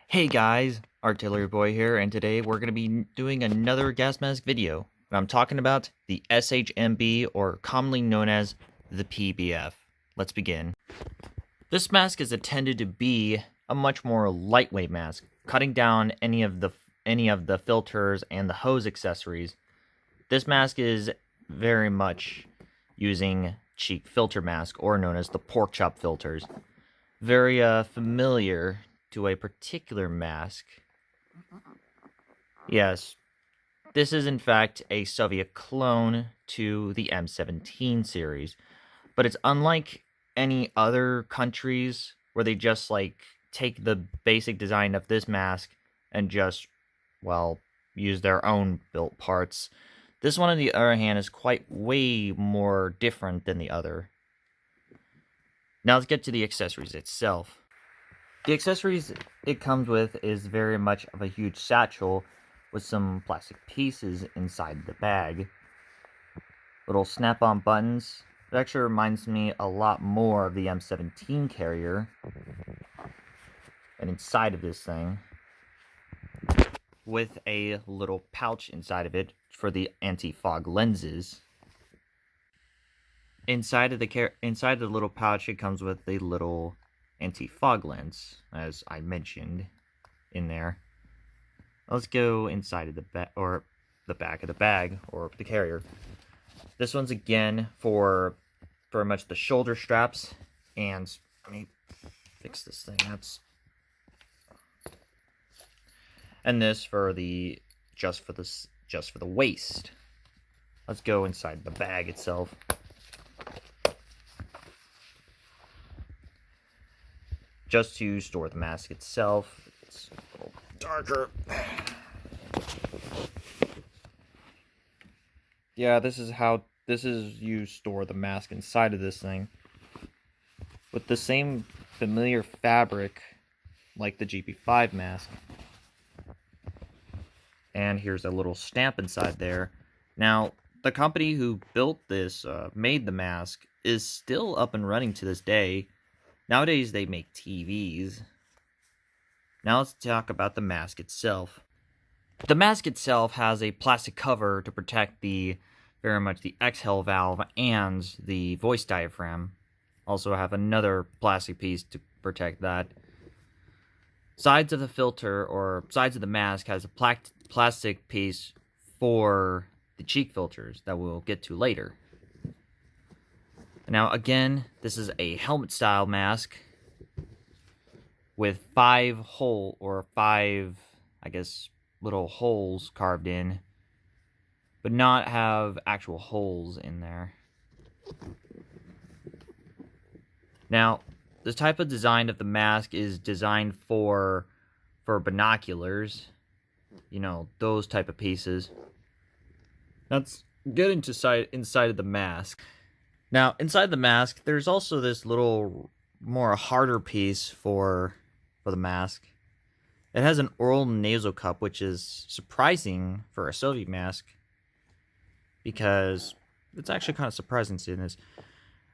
Hey guys, Artillery Boy here, and today we're going to be doing another gas mask video. And I'm talking about the ShMb, or commonly known as the PBF. Let's begin. This mask is intended to be a much more lightweight mask, cutting down any of the filters and the hose accessories. This mask is very much using cheek filter mask, or known as the pork chop filters. Very familiar to a particular mask. Yes, this is in fact a Soviet clone to the M17 series, but it's unlike any other countries where they just take the basic design of this mask and just, well, use their own built parts. This one, on the other hand, is quite way more different than the other. Now let's get to the accessories itself. The accessories it comes with is very much of a huge satchel with some plastic pieces inside the bag. Little snap-on buttons. It actually reminds me a lot more of the M17 carrier. And inside of this thing, with a little pouch inside of it for the anti-fog lenses. Inside of the little pouch, it comes with a little anti-fog lens, as I mentioned in there. Let's go inside of the back of the bag, or the carrier. This one's again for very much the shoulder straps, and let me fix this thing. And this for the just for the waist. Let's go inside the bag itself. Just to store the mask itself. It's a little darker. Yeah, this is you store the mask inside of this thing. With the same familiar fabric like the GP5 mask. And here's a little stamp inside there. Now, the company who built this, made the mask, is still up and running to this day. Nowadays, they make TVs. Now let's talk about the mask itself. The mask itself has a plastic cover to protect very much the exhale valve and the voice diaphragm. Also have another plastic piece to protect that. Sides of the filter, or sides of the mask, has a plastic piece for the cheek filters that we'll get to later. Now, again, this is a helmet-style mask with five, I guess, little holes carved in, but not have actual holes in there. Now, this type of design of the mask is designed for binoculars, you know, those type of pieces. Let's get inside of the mask. Now, inside the mask, there's also this little more harder piece for the mask. It has an oral nasal cup, which is surprising for a Soviet mask, because it's actually kind of surprising seeing this.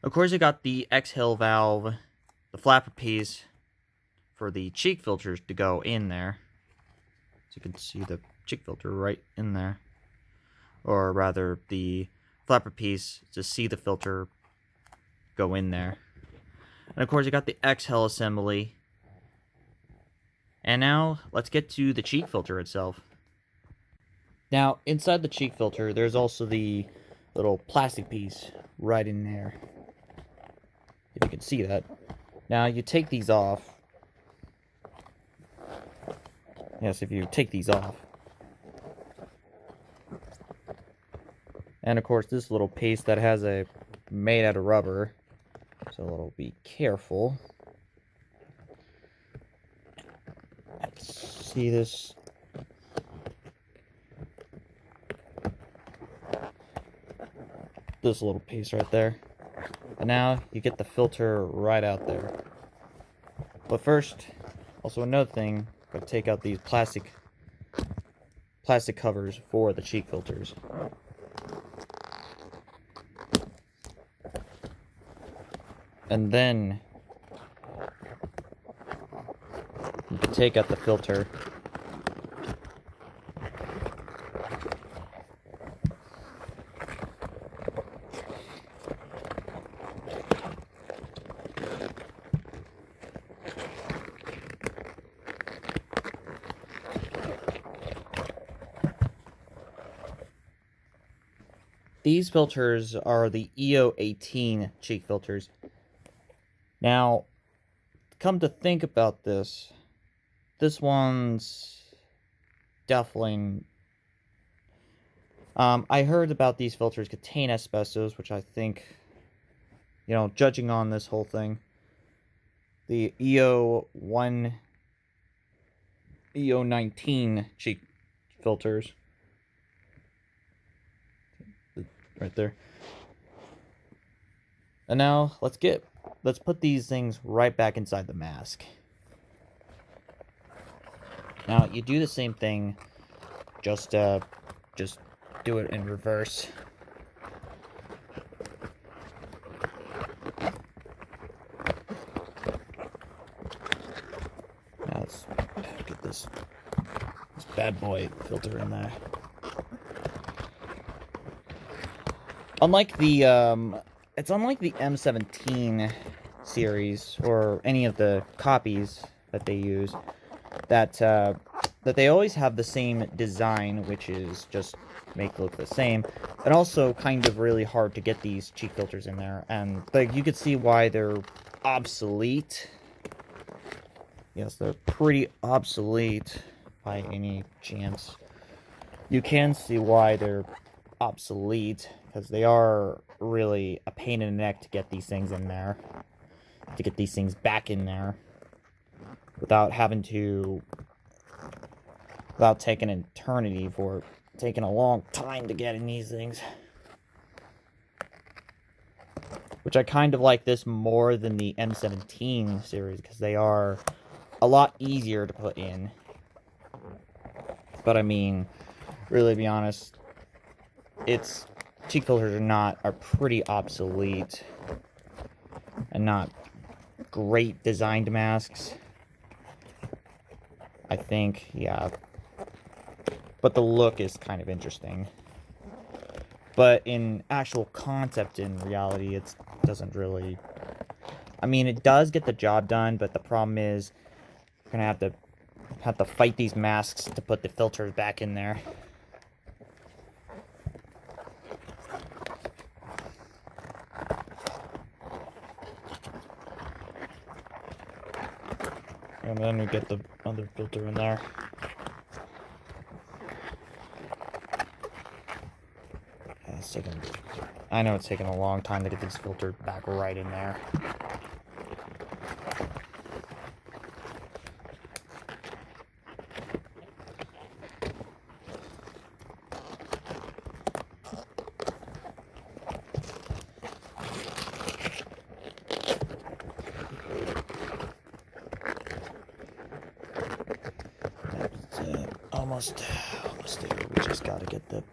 Of course, you got the exhale valve, the flapper piece for the cheek filters to go in there. So you can see the cheek filter right in there. Or rather, the flapper piece to see the filter go in there. And of course, you got the exhale assembly. And now, let's get to the cheek filter itself. Now, inside the cheek filter, there's also the little plastic piece right in there. If you can see that. Now, you take these off. Yes, if you take these off. And of course, this little piece that has made out of rubber. So it'll be careful. See this? This little piece right there. And now you get the filter right out there. But first, also another thing, gotta take out these plastic covers for the cheek filters. And then take out the filter. These filters are the EO18 cheek filters. Now, come to think about this, this one's definitely... I heard about these filters contain asbestos, which I think, you know, judging on this whole thing, the EO19 cheek filters, right there. And now let's put these things right back inside the mask. Now you do the same thing, just do it in reverse. Now let's get this bad boy filter in there. Unlike the it's unlike the M17 series or any of the copies that they use, that they always have the same design, which is just make it look the same, and also kind of really hard to get these cheek filters in there, and like you could see why they're obsolete. Yes, they're pretty obsolete by any chance. You can see why they're obsolete, because they are really a pain in the neck to get these things in there, to get these things back in there without having to, without taking an eternity for taking a long time to get in these things. Which I kind of like this more than the M17 series, because they are a lot easier to put in. But I mean, really to be honest, cheek filters are pretty obsolete and not great designed masks, I think. Yeah, but the look is kind of interesting, but in actual concept, in reality, it doesn't really, I mean, it does get the job done, but the problem is you're gonna have to fight these masks to put the filters back in there. And then we get the other filter in there. Yeah, I know it's taking a long time to get these filtered back right in there. Almost there. We just gotta get this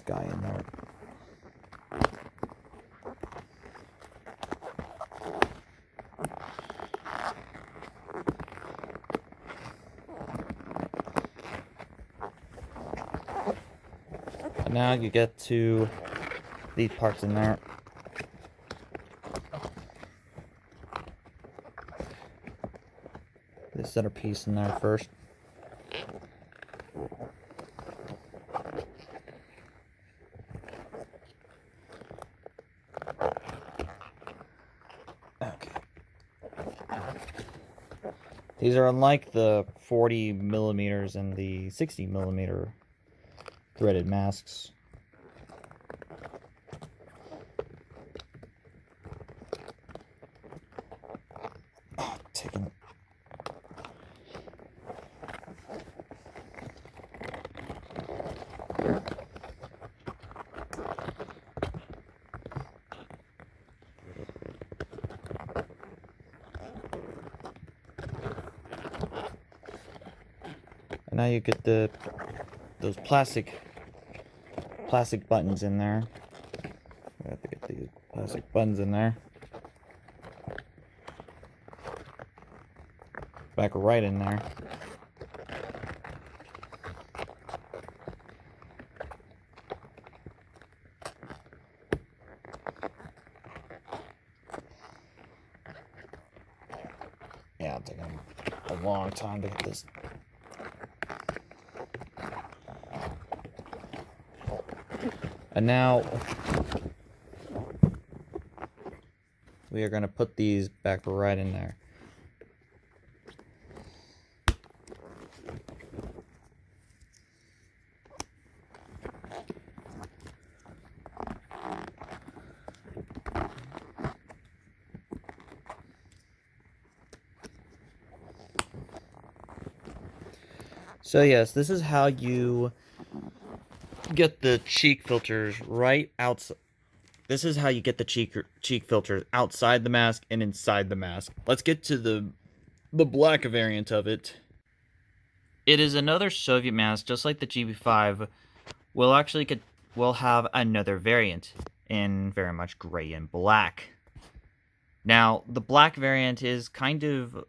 guy in there. And now you get to these parts in there. This centerpiece in there first. Okay. These are unlike the 40 millimeters and the 60 millimeter threaded masks. Taking it. And now you get those plastic buttons in there. We have to get these plastic buttons in there. back right in there. Yeah, it's taking a long time to get this. And now we are going to put these back right in there. So yes, this is how you get the cheek filters right outside. This is how you get the cheek filters outside the mask and inside the mask. Let's get to the black variant of it. It is another Soviet mask, just like the GB5. We'll have another variant in very much gray and black. Now, the black variant is kind of,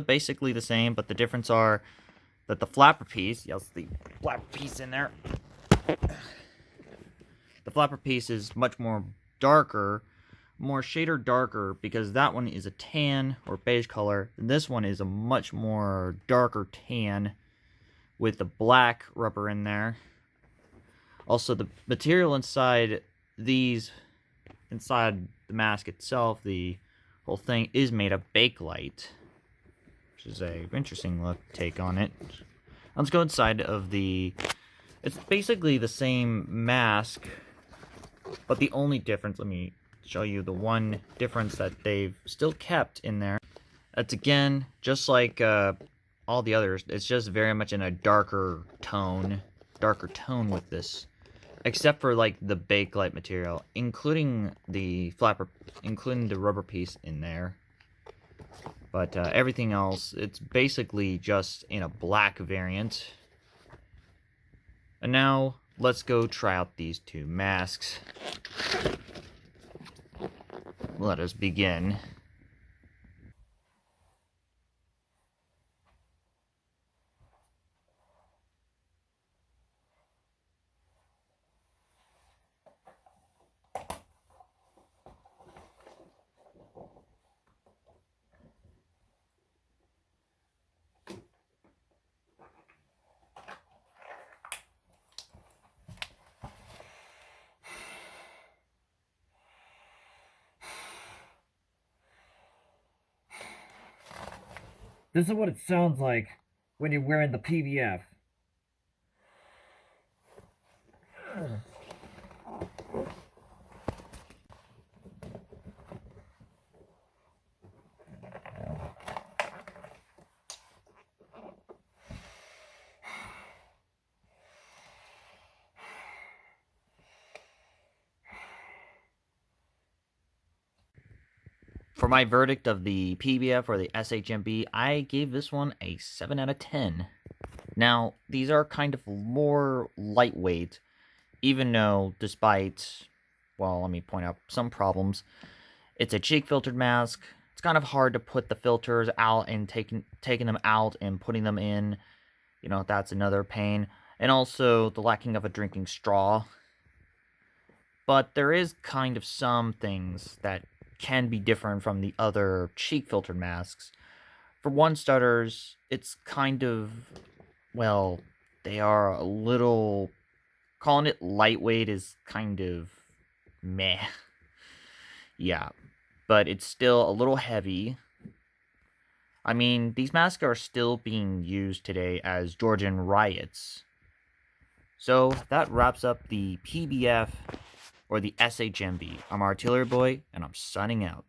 basically the same, but the difference are that the flapper piece, yes, the flapper piece in there, the flapper piece is much more darker, more shader darker, because that one is a tan or beige color, and this one is a much more darker tan with the black rubber in there. Also, the material inside the mask itself, the whole thing is made of bakelite, which is a interesting take on it. Let's go inside of the. It's basically the same mask, but the only difference. Let me show you the one difference that they've still kept in there. That's again just like all the others. It's just very much in a darker tone with this. Except for like the bakelite material, including the rubber piece in there. But everything else, it's basically just in a black variant. And now let's go try out these two masks. Let us begin. This is what it sounds like when you're wearing the PBF. For my verdict of the PBF or the ShMb, I gave this one a 7 out of 10. Now, these are kind of more lightweight, even though despite, well, let me point out some problems. It's a cheek filtered mask. It's kind of hard to put the filters out and taking them out and putting them in. That's another pain. And also the lacking of a drinking straw. But there is kind of some things that can be different from the other cheek filtered masks. For one starters, it's kind of, well, they are a little, calling it lightweight is kind of meh. Yeah, but it's still a little heavy. I mean, these masks are still being used today as Georgian riots. So that wraps up the PBF or the ShMb. I'm Artillery Boy, and I'm signing out.